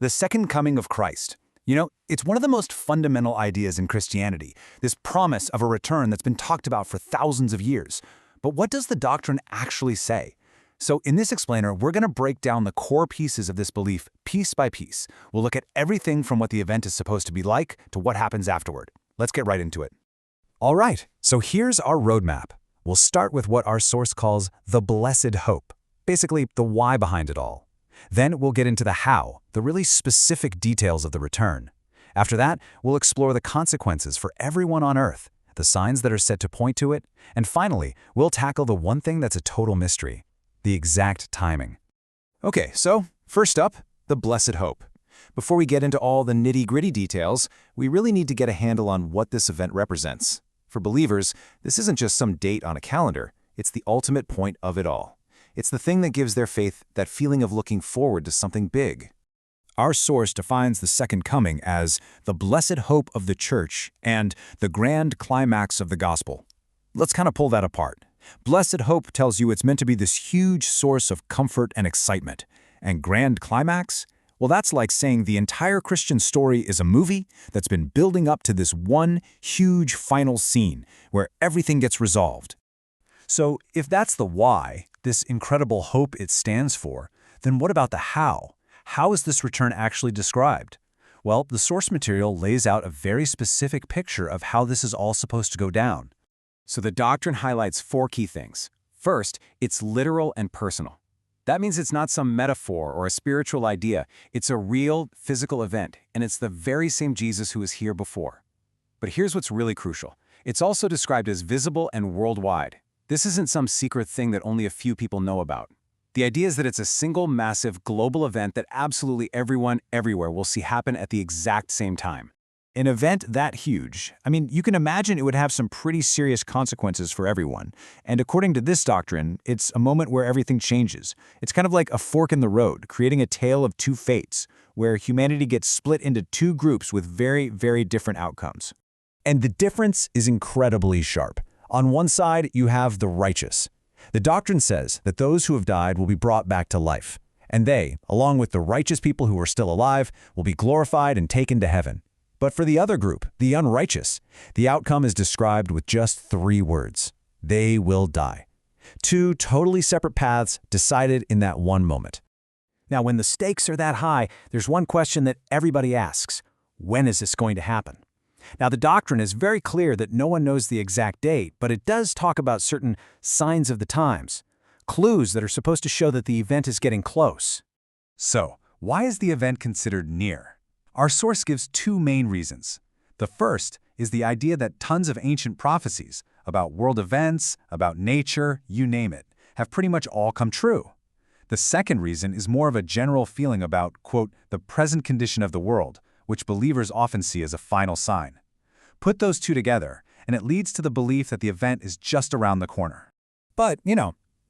The second coming of Christ. It's one of the most fundamental ideas in Christianity, this promise of a return that's been talked about for thousands of years. But what does the doctrine actually say? So in this explainer, we're going to break down the core pieces of this belief piece by piece. We'll look at everything from what the event is supposed to be like to what happens afterward. Let's get right into it. All right, so here's our roadmap. We'll start with what our source calls the blessed hope, basically the why behind it all. Then we'll get into the how, the really specific details of the return. After that, we'll explore the consequences for everyone on earth, the signs that are said to point to it, and finally, we'll tackle the one thing that's a total mystery, the exact timing. Okay, so first up, the blessed hope. Before we get into all the nitty-gritty details, we really need to get a handle on what this event represents. For believers, this isn't just some date on a calendar, it's the ultimate point of it all. It's the thing that gives their faith that feeling of looking forward to something big. Our source defines the second coming as the blessed hope of the church and the grand climax of the gospel. Let's kind of pull that apart. Blessed hope tells you it's meant to be this huge source of comfort and excitement. And grand climax? Well, that's like saying the entire Christian story is a movie that's been building up to this one huge final scene where everything gets resolved. So if that's the why, this incredible hope it stands for, then what about the how? How is this return actually described? Well, the source material lays out a very specific picture of how this is all supposed to go down. So the doctrine highlights four key things. First, it's literal and personal. That means it's not some metaphor or a spiritual idea. It's a real, physical event, and it's the very same Jesus who was here before. But here's what's really crucial. It's also described as visible and worldwide. This isn't some secret thing that only a few people know about. The idea is that it's a single, massive, global event that absolutely everyone, everywhere will see happen at the exact same time. An event that huge, you can imagine it would have some pretty serious consequences for everyone. And according to this doctrine, it's a moment where everything changes. It's kind of like a fork in the road, creating a tale of two fates, where humanity gets split into two groups with very, very different outcomes. And the difference is incredibly sharp. On one side, you have the righteous. The doctrine says that those who have died will be brought back to life. And they, along with the righteous people who are still alive, will be glorified and taken to heaven. But for the other group, the unrighteous, the outcome is described with just 3 words. They will die. 2 totally separate paths decided in that one moment. Now, when the stakes are that high, there's one question that everybody asks. When is this going to happen? Now, the doctrine is very clear that no one knows the exact date, but it does talk about certain signs of the times, clues that are supposed to show that the event is getting close. So, why is the event considered near? Our source gives 2 main reasons. The first is the idea that tons of ancient prophecies about world events, about nature, you name it, have pretty much all come true. The second reason is more of a general feeling about, quote, the present condition of the world, which believers often see as a final sign. Put those 2 together, and it leads to the belief that the event is just around the corner. But,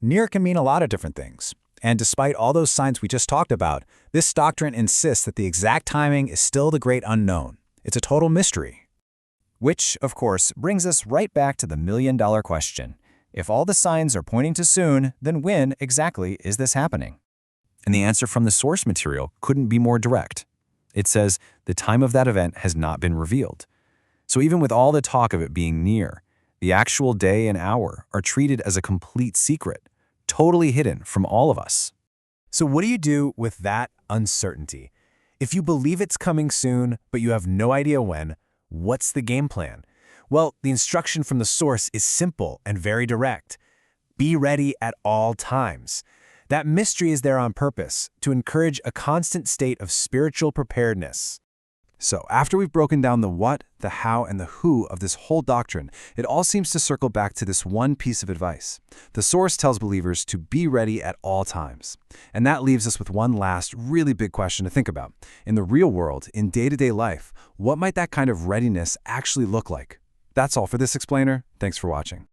near can mean a lot of different things. And despite all those signs we just talked about, this doctrine insists that the exact timing is still the great unknown. It's a total mystery. Which, of course, brings us right back to the million-dollar question. If all the signs are pointing to soon, then when exactly is this happening? And the answer from the source material couldn't be more direct. It says the time of that event has not been revealed. So even with all the talk of it being near, the actual day and hour are treated as a complete secret, totally hidden from all of us. So what do you do with that uncertainty? If you believe it's coming soon, but you have no idea when, what's the game plan? Well, the instruction from the source is simple and very direct. Be ready at all times. That mystery is there on purpose, to encourage a constant state of spiritual preparedness. So after we've broken down the what, the how, and the who of this whole doctrine, it all seems to circle back to this one piece of advice. The source tells believers to be ready at all times. And that leaves us with one last really big question to think about. In the real world, in day-to-day life, what might that kind of readiness actually look like? That's all for this explainer. Thanks for watching.